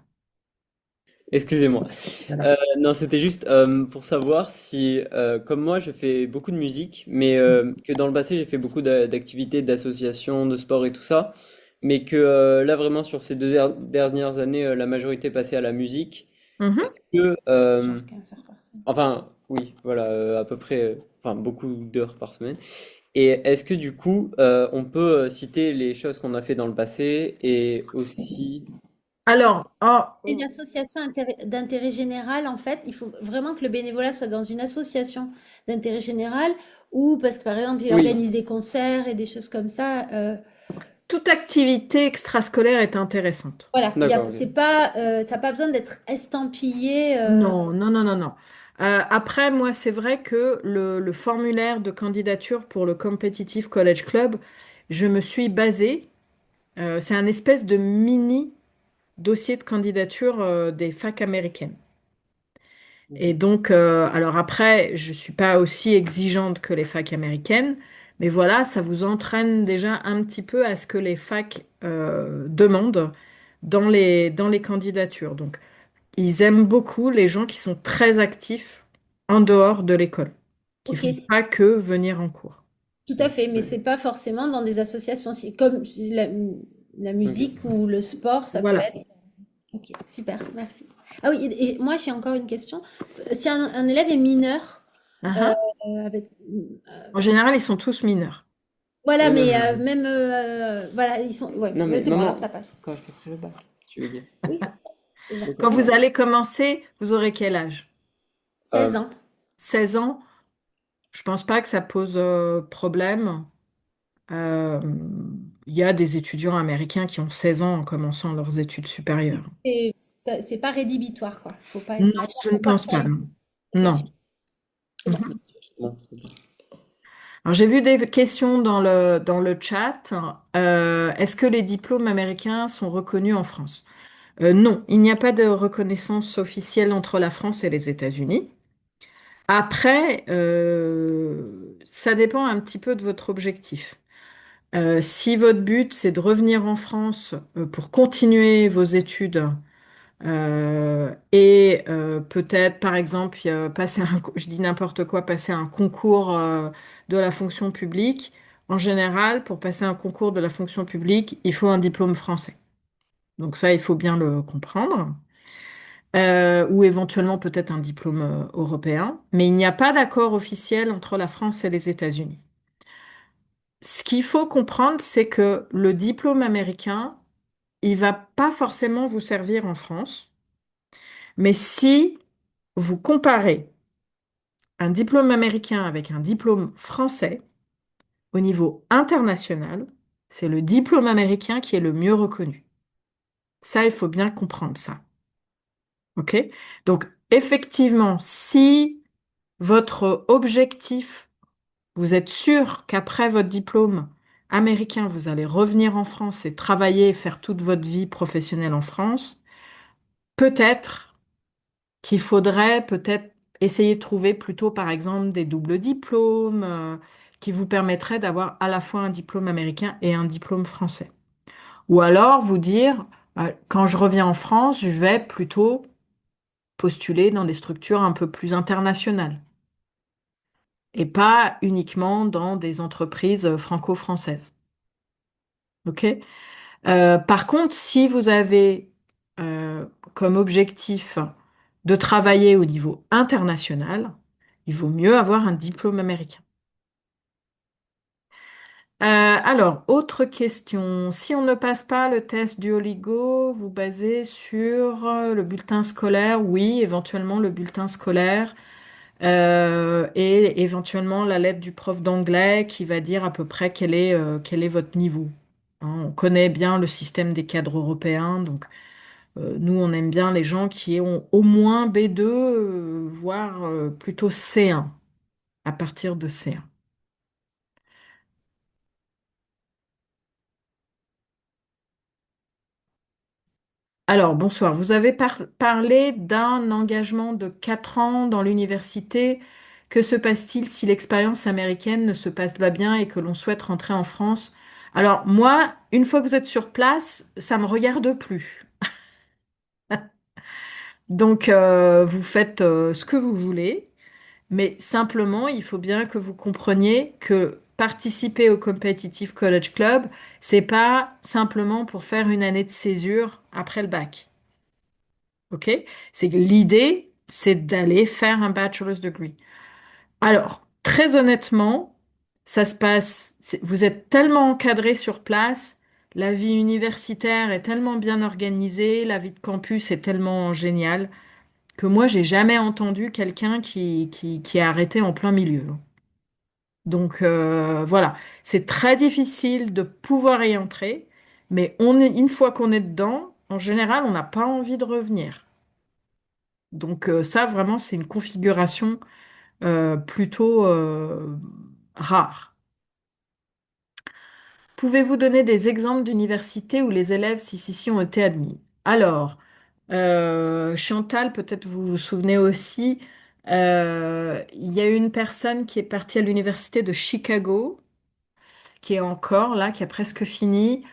Speaker 3: Excusez-moi.
Speaker 1: Voilà.
Speaker 3: Non, c'était juste pour savoir si, comme moi, je fais beaucoup de musique, mais que dans le passé, j'ai fait beaucoup d'activités, d'associations, de sport et tout ça, mais que là, vraiment, sur ces dernières années, la majorité est passée à la musique.
Speaker 1: Mhm.
Speaker 3: Que,
Speaker 2: Genre 15 heures par semaine.
Speaker 3: enfin, oui, voilà, à peu près, enfin, beaucoup d'heures par semaine. Et est-ce que du coup, on peut citer les choses qu'on a fait dans le passé et aussi...
Speaker 1: Alors,
Speaker 4: Une association d'intérêt général, en fait, il faut vraiment que le bénévolat soit dans une association d'intérêt général ou parce que par exemple, il
Speaker 3: Oui,
Speaker 4: organise des concerts et des choses comme ça.
Speaker 1: toute activité extrascolaire est intéressante.
Speaker 4: Voilà,
Speaker 3: d'accord, ok.
Speaker 4: c'est pas, ça n'a pas besoin d'être estampillé.
Speaker 1: Non, non, non, non, non. Après, moi, c'est vrai que le formulaire de candidature pour le Competitive College Club, je me suis basée, c'est un espèce de mini dossier de candidature des facs américaines. Et donc, alors après, je ne suis pas aussi exigeante que les facs américaines, mais voilà, ça vous entraîne déjà un petit peu à ce que les facs demandent dans les candidatures. Donc, ils aiment beaucoup les gens qui sont très actifs en dehors de l'école, qui
Speaker 4: Ok,
Speaker 1: font pas que venir en cours.
Speaker 4: tout à fait, mais c'est pas forcément dans des associations. Comme la
Speaker 3: Ok.
Speaker 4: musique ou le sport, ça peut
Speaker 1: Voilà.
Speaker 4: être. Ok, super, merci. Ah oui, et moi j'ai encore une question. Si un élève est mineur,
Speaker 1: Ah
Speaker 4: euh,
Speaker 1: ah.
Speaker 4: avec,
Speaker 1: En général, ils sont tous mineurs.
Speaker 4: voilà,
Speaker 3: Ouais, non,
Speaker 4: mais
Speaker 3: mais...
Speaker 4: même, voilà, ils sont, ouais,
Speaker 3: Non,
Speaker 4: mais
Speaker 3: mais
Speaker 4: c'est bon, alors ça
Speaker 3: maman,
Speaker 4: passe.
Speaker 3: quand je passerai le bac, tu veux dire.
Speaker 4: Oui, c'est ça. C'est bon.
Speaker 3: Ok,
Speaker 1: Quand
Speaker 4: Merci.
Speaker 1: vous
Speaker 3: ça va.
Speaker 1: allez commencer, vous aurez quel âge?
Speaker 4: 16 ans.
Speaker 1: 16 ans? Je pense pas que ça pose problème. Euh, Il y a des étudiants américains qui ont 16 ans en commençant leurs études supérieures.
Speaker 4: Et c'est pas rédhibitoire, quoi. Faut pas
Speaker 1: Non,
Speaker 4: être majeur
Speaker 1: je ne
Speaker 4: pour
Speaker 1: pense
Speaker 4: partir à
Speaker 1: pas.
Speaker 4: l'école.
Speaker 1: Non.
Speaker 4: Ok,
Speaker 1: Non.
Speaker 4: super. C'est bon.
Speaker 1: Mhm.
Speaker 3: Bon, c'est bon.
Speaker 1: Alors, j'ai vu des questions dans le chat. Est-ce que les diplômes américains sont reconnus en France? Non, il n'y a pas de reconnaissance officielle entre la France et les États-Unis. Après, ça dépend un petit peu de votre objectif. Si votre but, c'est de revenir en France pour continuer vos études et peut-être, par exemple, passer je dis n'importe quoi, passer un concours de la fonction publique, en général, pour passer un concours de la fonction publique, il faut un diplôme français. Donc ça, il faut bien le comprendre. Ou éventuellement peut-être un diplôme européen. Mais il n'y a pas d'accord officiel entre la France et les États-Unis. Ce qu'il faut comprendre, c'est que le diplôme américain, il va pas forcément vous servir en France. Mais si vous comparez un diplôme américain avec un diplôme français, au niveau international, c'est le diplôme américain qui est le mieux reconnu. Ça, il faut bien comprendre ça. OK? Donc, effectivement, si votre objectif, vous êtes sûr qu'après votre diplôme américain, vous allez revenir en France et travailler et faire toute votre vie professionnelle en France, peut-être qu'il faudrait peut-être essayer de trouver plutôt, par exemple, des doubles diplômes qui vous permettraient d'avoir à la fois un diplôme américain et un diplôme français. Ou alors vous dire, quand je reviens en France, je vais plutôt postuler dans des structures un peu plus internationales et pas uniquement dans des entreprises franco-françaises. OK? Par contre, si vous avez comme objectif de travailler au niveau international, il vaut mieux avoir un diplôme américain. Alors, autre question. Si on ne passe pas le test Duolingo, vous basez sur le bulletin scolaire? Oui, éventuellement le bulletin scolaire et éventuellement la lettre du prof d'anglais qui va dire à peu près quel est votre niveau. Hein, on connaît bien le système des cadres européens, donc nous, on aime bien les gens qui ont au moins B2, voire plutôt C1, à partir de C1. Alors, bonsoir. Vous avez parlé d'un engagement de 4 ans dans l'université. Que se passe-t-il si l'expérience américaine ne se passe pas bien et que l'on souhaite rentrer en France? Alors, moi, une fois que vous êtes sur place, ça me regarde plus. Donc, vous faites ce que vous voulez, mais simplement, il faut bien que vous compreniez que participer au Competitive College Club, c'est pas simplement pour faire une année de césure après le bac. OK? C'est que l'idée, c'est d'aller faire un bachelor's degree. Alors, très honnêtement, ça se passe, vous êtes tellement encadré sur place, la vie universitaire est tellement bien organisée, la vie de campus est tellement géniale que moi, j'ai jamais entendu quelqu'un qui a arrêté en plein milieu. Donc voilà, c'est très difficile de pouvoir y entrer, mais une fois qu'on est dedans, en général, on n'a pas envie de revenir. Donc ça, vraiment, c'est une configuration plutôt rare. Pouvez-vous donner des exemples d'universités où les élèves si ont été admis? Alors, Chantal, peut-être vous vous souvenez aussi, il y a une personne qui est partie à l'université de Chicago, qui est encore là, qui a presque fini.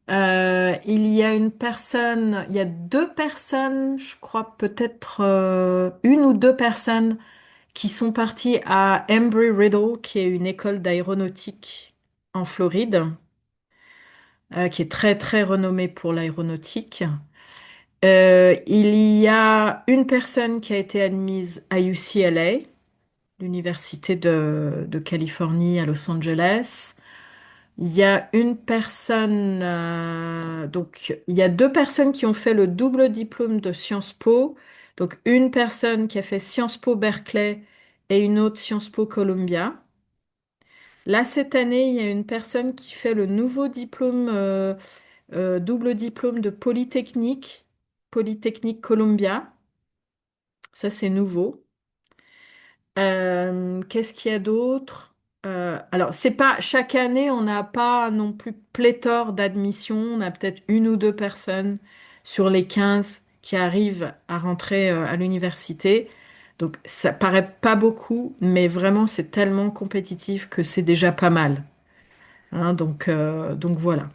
Speaker 1: Il y a deux personnes, je crois peut-être une ou deux personnes qui sont parties à Embry-Riddle, qui est une école d'aéronautique en Floride, qui est très très renommée pour l'aéronautique. Il y a une personne qui a été admise à UCLA, l'Université de Californie à Los Angeles. Il y a une personne, donc il y a deux personnes qui ont fait le double diplôme de Sciences Po. Donc une personne qui a fait Sciences Po Berkeley et une autre Sciences Po Columbia. Là, cette année, il y a une personne qui fait le nouveau diplôme, double diplôme de Polytechnique, Polytechnique Columbia. Ça, c'est nouveau. Qu'est-ce qu'il y a d'autre? Alors, c'est pas chaque année, on n'a pas non plus pléthore d'admissions. On a peut-être une ou deux personnes sur les 15 qui arrivent à rentrer à l'université. Donc, ça paraît pas beaucoup, mais vraiment, c'est tellement compétitif que c'est déjà pas mal. Hein, donc voilà.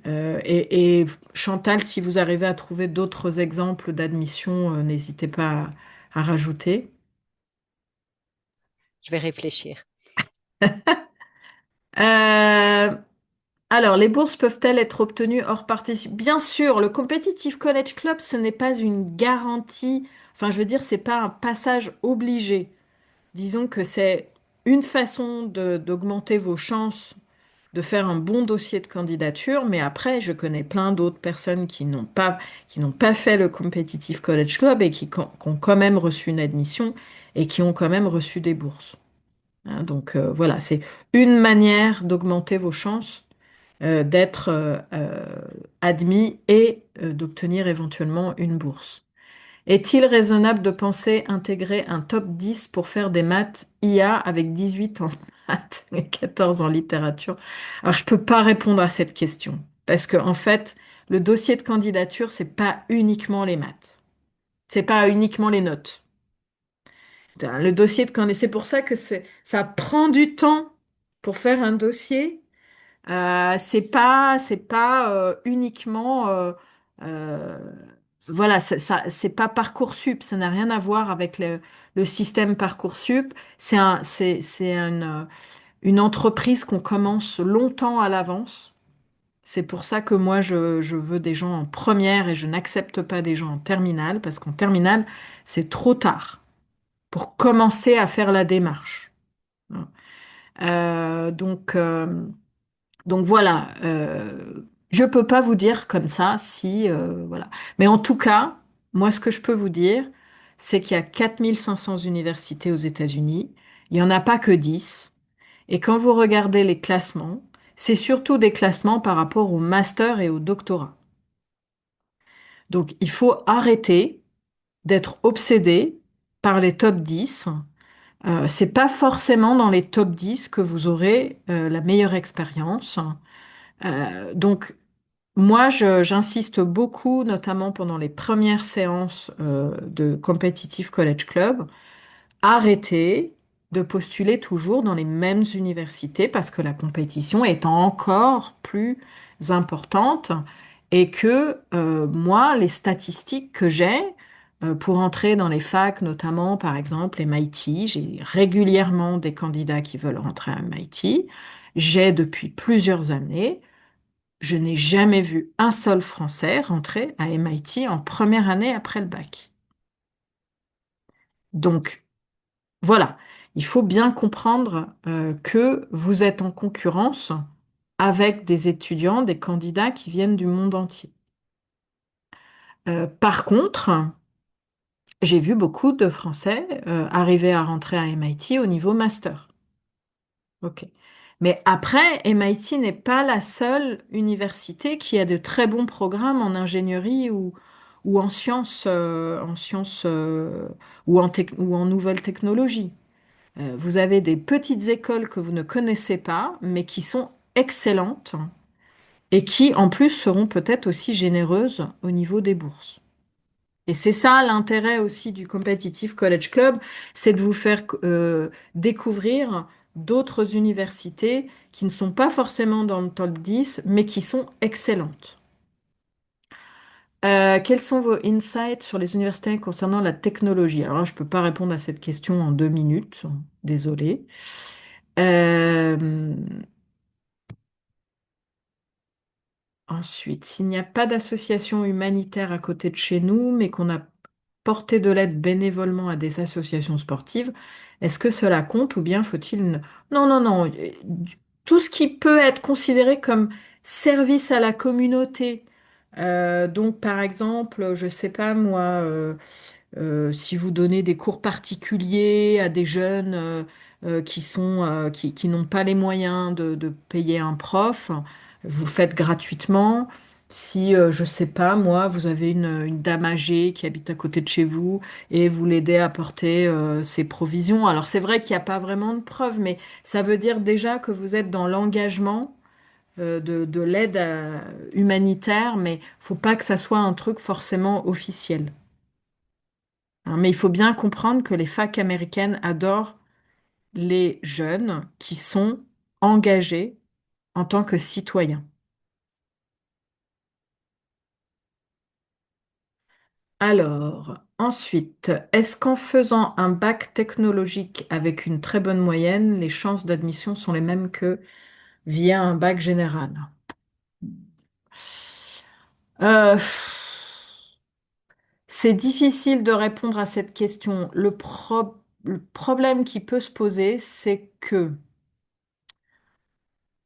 Speaker 1: Et Chantal, si vous arrivez à trouver d'autres exemples d'admission, n'hésitez pas à rajouter.
Speaker 5: Je vais réfléchir.
Speaker 1: Euh, Alors, les bourses peuvent-elles être obtenues hors participation? Bien sûr, le Competitive College Club, ce n'est pas une garantie. Enfin, je veux dire, c'est pas un passage obligé. Disons que c'est une façon d'augmenter vos chances de faire un bon dossier de candidature, mais après, je connais plein d'autres personnes qui n'ont pas fait le Competitive College Club et qui ont quand même reçu une admission et qui ont quand même reçu des bourses. Hein, donc voilà, c'est une manière d'augmenter vos chances d'être admis et d'obtenir éventuellement une bourse. Est-il raisonnable de penser intégrer un top 10 pour faire des maths IA avec 18 en maths et 14 en littérature? Alors, je ne peux pas répondre à cette question parce que, en fait, le dossier de candidature, c'est pas uniquement les maths. C'est pas uniquement les notes. Le dossier de candidature, c'est pour ça que ça prend du temps pour faire un dossier. C'est pas uniquement euh, voilà, c'est pas Parcoursup, ça n'a rien à voir avec le système Parcoursup. C'est une entreprise qu'on commence longtemps à l'avance. C'est pour ça que moi, je veux des gens en première et je n'accepte pas des gens en terminale, parce qu'en terminale, c'est trop tard pour commencer à faire la démarche. Euh, donc, euh, donc voilà, je peux pas vous dire comme ça si voilà. Mais en tout cas, moi ce que je peux vous dire, c'est qu'il y a 4500 universités aux États-Unis. Il y en a pas que 10. Et quand vous regardez les classements, c'est surtout des classements par rapport au master et au doctorat. Donc il faut arrêter d'être obsédé par les top 10. C'est pas forcément dans les top 10 que vous aurez la meilleure expérience. Donc moi, j'insiste beaucoup, notamment pendant les premières séances de Competitive College Club, arrêtez de postuler toujours dans les mêmes universités parce que la compétition est encore plus importante et que moi, les statistiques que j'ai pour entrer dans les facs, notamment par exemple MIT, j'ai régulièrement des candidats qui veulent rentrer à MIT. J'ai depuis plusieurs années je n'ai jamais vu un seul Français rentrer à MIT en première année après le bac. Donc, voilà, il faut bien comprendre que vous êtes en concurrence avec des étudiants, des candidats qui viennent du monde entier. Par contre, j'ai vu beaucoup de Français arriver à rentrer à MIT au niveau master. Ok. Mais après, MIT n'est pas la seule université qui a de très bons programmes en ingénierie ou en sciences ou en nouvelles technologies. Vous avez des petites écoles que vous ne connaissez pas, mais qui sont excellentes et qui, en plus, seront peut-être aussi généreuses au niveau des bourses. Et c'est ça l'intérêt aussi du Competitive College Club, c'est de vous faire découvrir d'autres universités qui ne sont pas forcément dans le top 10, mais qui sont excellentes. Quels sont vos insights sur les universités concernant la technologie? Alors là, je ne peux pas répondre à cette question en 2 minutes, désolée. Euh, Ensuite, s'il n'y a pas d'association humanitaire à côté de chez nous, mais qu'on a porté de l'aide bénévolement à des associations sportives, est-ce que cela compte ou bien faut-il... Non, non, non. Tout ce qui peut être considéré comme service à la communauté. Donc, par exemple, je sais pas moi, si vous donnez des cours particuliers à des jeunes qui n'ont pas les moyens de payer un prof, vous le faites gratuitement. Si, je sais pas, moi, vous avez une dame âgée qui habite à côté de chez vous et vous l'aidez à porter ses provisions. Alors, c'est vrai qu'il n'y a pas vraiment de preuves, mais ça veut dire déjà que vous êtes dans l'engagement de l'aide humanitaire, mais faut pas que ça soit un truc forcément officiel. Hein, mais il faut bien comprendre que les facs américaines adorent les jeunes qui sont engagés en tant que citoyens. Alors, ensuite, est-ce qu'en faisant un bac technologique avec une très bonne moyenne, les chances d'admission sont les mêmes que via un bac général? C'est difficile de répondre à cette question. Le problème qui peut se poser, c'est que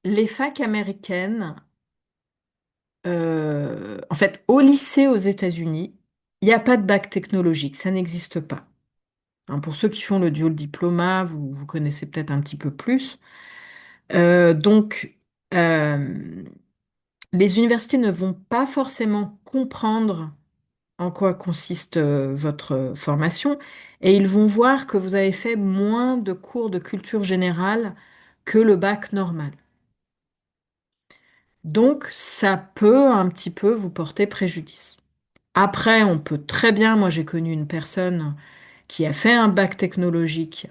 Speaker 1: les facs américaines, en fait, au lycée aux États-Unis, il n'y a pas de bac technologique, ça n'existe pas. Hein, pour ceux qui font le dual diploma, vous connaissez peut-être un petit peu plus. Donc, euh, les universités ne vont pas forcément comprendre en quoi consiste votre formation et ils vont voir que vous avez fait moins de cours de culture générale que le bac normal. Donc, ça peut un petit peu vous porter préjudice. Après, on peut très bien, moi j'ai connu une personne qui a fait un bac technologique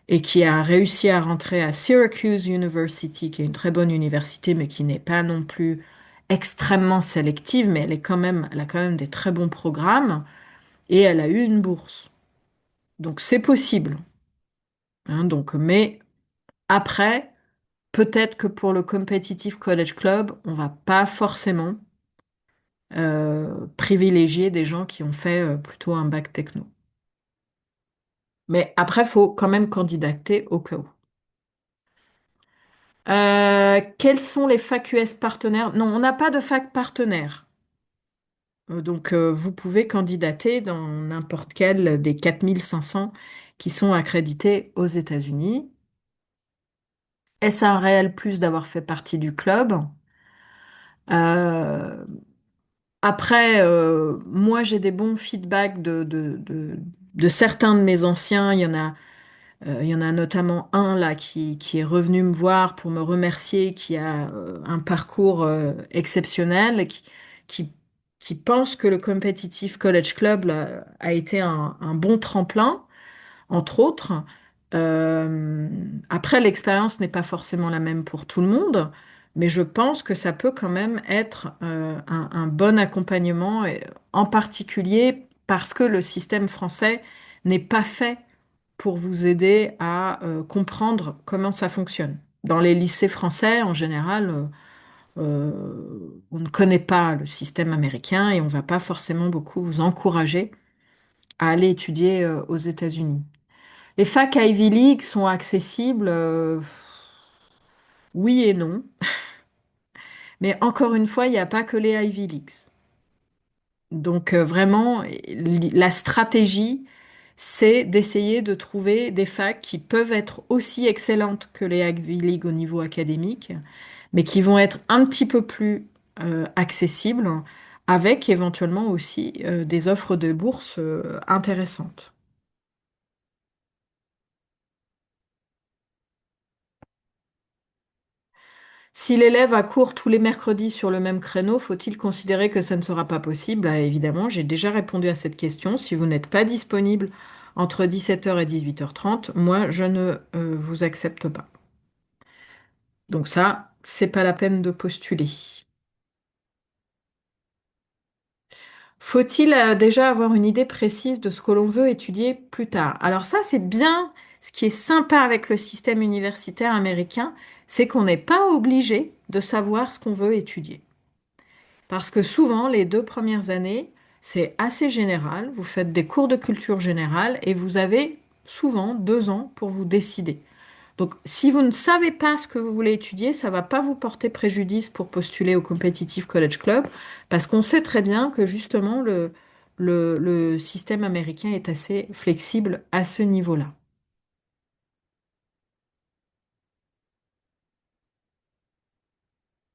Speaker 1: et qui a réussi à rentrer à Syracuse University, qui est une très bonne université, mais qui n'est pas non plus extrêmement sélective, mais elle a quand même des très bons programmes et elle a eu une bourse. Donc c'est possible. Hein, donc, mais après, peut-être que pour le Competitive College Club, on va pas forcément privilégier des gens qui ont fait plutôt un bac techno. Mais après, il faut quand même candidater au cas où. Quels sont les facs US partenaires? Non, on n'a pas de fac partenaire. Donc, vous pouvez candidater dans n'importe quel des 4500 qui sont accrédités aux États-Unis. Est-ce un réel plus d'avoir fait partie du club? Euh, Après, moi, j'ai des bons feedbacks de certains de mes anciens. Il y en a notamment un là qui est revenu me voir pour me remercier, qui a un parcours exceptionnel, qui, qui pense que le Competitive College Club là, a été un bon tremplin entre autres. Euh, Après, l'expérience n'est pas forcément la même pour tout le monde, mais je pense que ça peut quand même être un bon accompagnement, et en particulier parce que le système français n'est pas fait pour vous aider à comprendre comment ça fonctionne. Dans les lycées français, en général, on ne connaît pas le système américain et on ne va pas forcément beaucoup vous encourager à aller étudier aux États-Unis. Les facs Ivy League sont accessibles, oui et non. Mais encore une fois, il n'y a pas que les Ivy Leagues. Donc vraiment, la stratégie, c'est d'essayer de trouver des facs qui peuvent être aussi excellentes que les Ivy League au niveau académique, mais qui vont être un petit peu plus accessibles, avec éventuellement aussi des offres de bourse intéressantes. Si l'élève a cours tous les mercredis sur le même créneau, faut-il considérer que ça ne sera pas possible? Ah, évidemment, j'ai déjà répondu à cette question. Si vous n'êtes pas disponible entre 17h et 18h30, moi, je ne vous accepte pas. Donc ça, c'est pas la peine de postuler. Faut-il déjà avoir une idée précise de ce que l'on veut étudier plus tard? Alors ça, c'est bien ce qui est sympa avec le système universitaire américain, c'est qu'on n'est pas obligé de savoir ce qu'on veut étudier. Parce que souvent, les 2 premières années, c'est assez général. Vous faites des cours de culture générale et vous avez souvent 2 ans pour vous décider. Donc, si vous ne savez pas ce que vous voulez étudier, ça ne va pas vous porter préjudice pour postuler au Competitive College Club, parce qu'on sait très bien que justement, le système américain est assez flexible à ce niveau-là.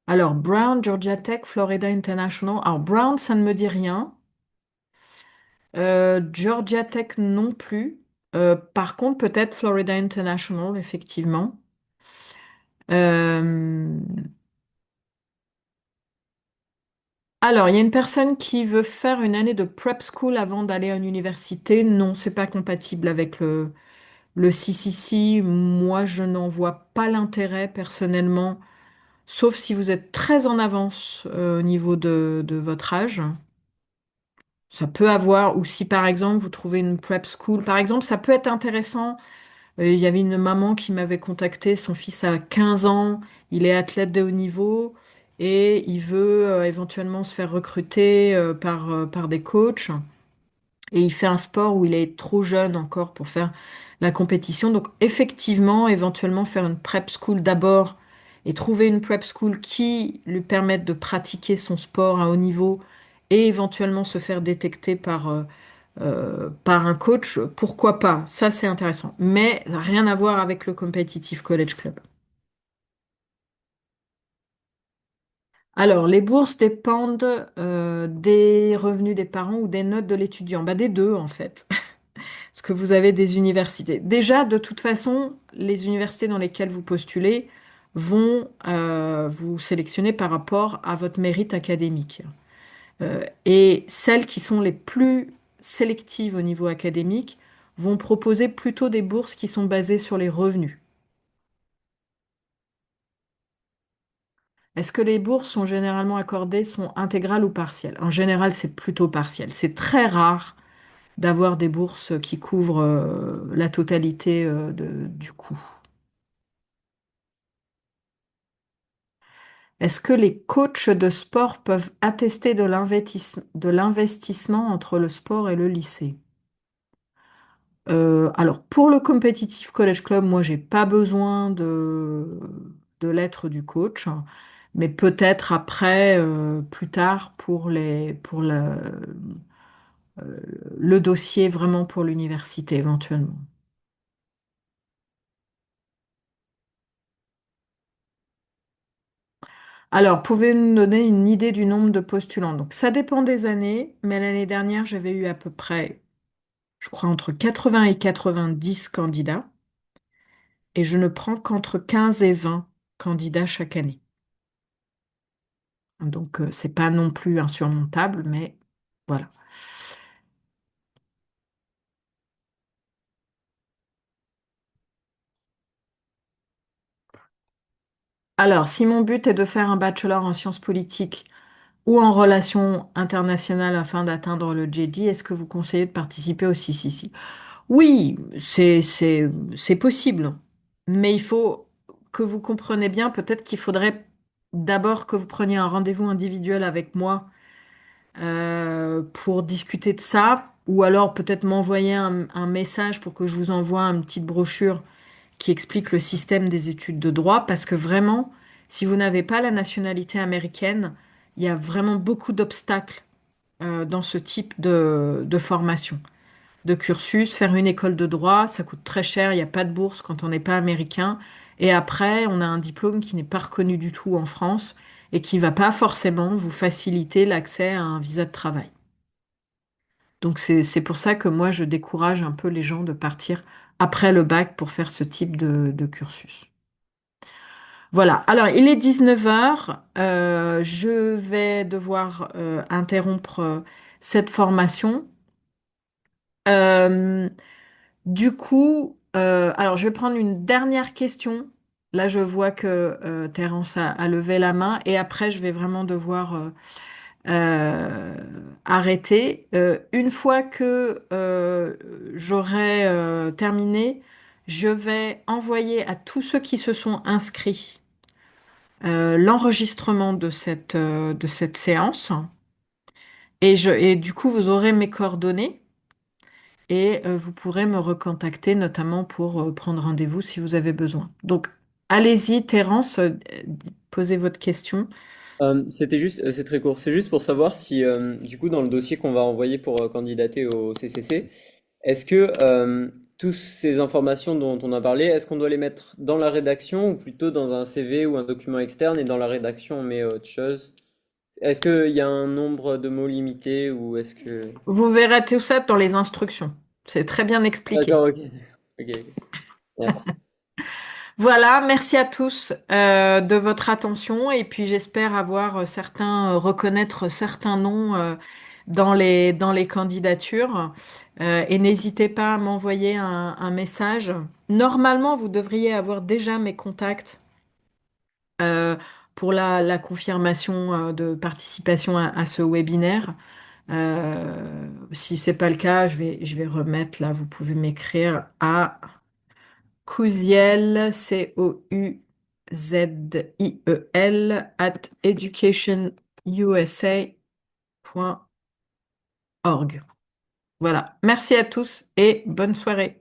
Speaker 1: Alors, Brown, Georgia Tech, Florida International. Alors, Brown, ça ne me dit rien. Georgia Tech non plus. Par contre, peut-être Florida International, effectivement. Euh, alors, il y a une personne qui veut faire une année de prep school avant d'aller à une université. Non, c'est pas compatible avec le CCC. Moi, je n'en vois pas l'intérêt personnellement, sauf si vous êtes très en avance au niveau de votre âge. Ça peut avoir, ou si par exemple vous trouvez une prep school, par exemple, ça peut être intéressant. Il y avait une maman qui m'avait contacté, son fils a 15 ans, il est athlète de haut niveau, et il veut éventuellement se faire recruter par des coachs. Et il fait un sport où il est trop jeune encore pour faire la compétition. Donc effectivement, éventuellement faire une prep school d'abord et trouver une prep school qui lui permette de pratiquer son sport à haut niveau et éventuellement se faire détecter par un coach, pourquoi pas? Ça, c'est intéressant. Mais rien à voir avec le Competitive College Club. Alors, les bourses dépendent des revenus des parents ou des notes de l'étudiant. Bah, des deux, en fait. Parce que vous avez des universités. Déjà, de toute façon, les universités dans lesquelles vous postulez vont vous sélectionner par rapport à votre mérite académique. Et celles qui sont les plus sélectives au niveau académique vont proposer plutôt des bourses qui sont basées sur les revenus. Est-ce que les bourses sont généralement accordées, sont intégrales ou partielles? En général, c'est plutôt partiel. C'est très rare d'avoir des bourses qui couvrent la totalité du coût. Est-ce que les coachs de sport peuvent attester de l'investissement entre le sport et le lycée? Alors, pour le Competitive College Club, moi, j'ai pas besoin de lettre du coach, mais peut-être après, plus tard, le dossier vraiment pour l'université, éventuellement. Alors, pouvez-vous nous donner une idée du nombre de postulants? Donc, ça dépend des années, mais l'année dernière, j'avais eu à peu près, je crois, entre 80 et 90 candidats, et je ne prends qu'entre 15 et 20 candidats chaque année. Donc, c'est pas non plus insurmontable, mais voilà. Alors, si mon but est de faire un bachelor en sciences politiques ou en relations internationales afin d'atteindre le JD, est-ce que vous conseillez de participer au CCC? Oui, c'est possible, mais il faut que vous compreniez bien, peut-être qu'il faudrait d'abord que vous preniez un rendez-vous individuel avec moi pour discuter de ça, ou alors peut-être m'envoyer un message pour que je vous envoie une petite brochure qui explique le système des études de droit, parce que vraiment, si vous n'avez pas la nationalité américaine, il y a vraiment beaucoup d'obstacles dans ce type de formation, de cursus. Faire une école de droit, ça coûte très cher, il n'y a pas de bourse quand on n'est pas américain. Et après, on a un diplôme qui n'est pas reconnu du tout en France et qui va pas forcément vous faciliter l'accès à un visa de travail. Donc c'est pour ça que moi, je décourage un peu les gens de partir après le bac pour faire ce type de cursus. Voilà, alors il est 19 heures. Je vais devoir interrompre cette formation. Euh, du coup, alors je vais prendre une dernière question. Là, je vois que Terence a levé la main et après, je vais vraiment devoir euh, arrêter. Une fois que j'aurai terminé, je vais envoyer à tous ceux qui se sont inscrits l'enregistrement de cette séance et du coup, vous aurez mes coordonnées. Et vous pourrez me recontacter notamment pour prendre rendez-vous si vous avez besoin. Donc, allez-y, Terence, posez votre question.
Speaker 3: C'est très court. C'est juste pour savoir si, du coup, dans le dossier qu'on va envoyer pour candidater au CCC, est-ce que toutes ces informations dont on a parlé, est-ce qu'on doit les mettre dans la rédaction ou plutôt dans un CV ou un document externe et dans la rédaction on met autre chose? Est-ce qu'il y a un nombre de mots limité ou est-ce que...
Speaker 1: Vous verrez tout ça dans les instructions. C'est très bien expliqué.
Speaker 3: D'accord, ok. Ok, ok. Merci.
Speaker 1: Voilà, merci à tous de votre attention et puis j'espère avoir reconnaître certains noms dans les candidatures. Et n'hésitez pas à m'envoyer un message. Normalement, vous devriez avoir déjà mes contacts euh, pour la confirmation de participation à ce webinaire. Si c'est pas le cas, je vais remettre là. Vous pouvez m'écrire à Cousiel, COU ziel@educationusa.org. Voilà. Merci à tous et bonne soirée.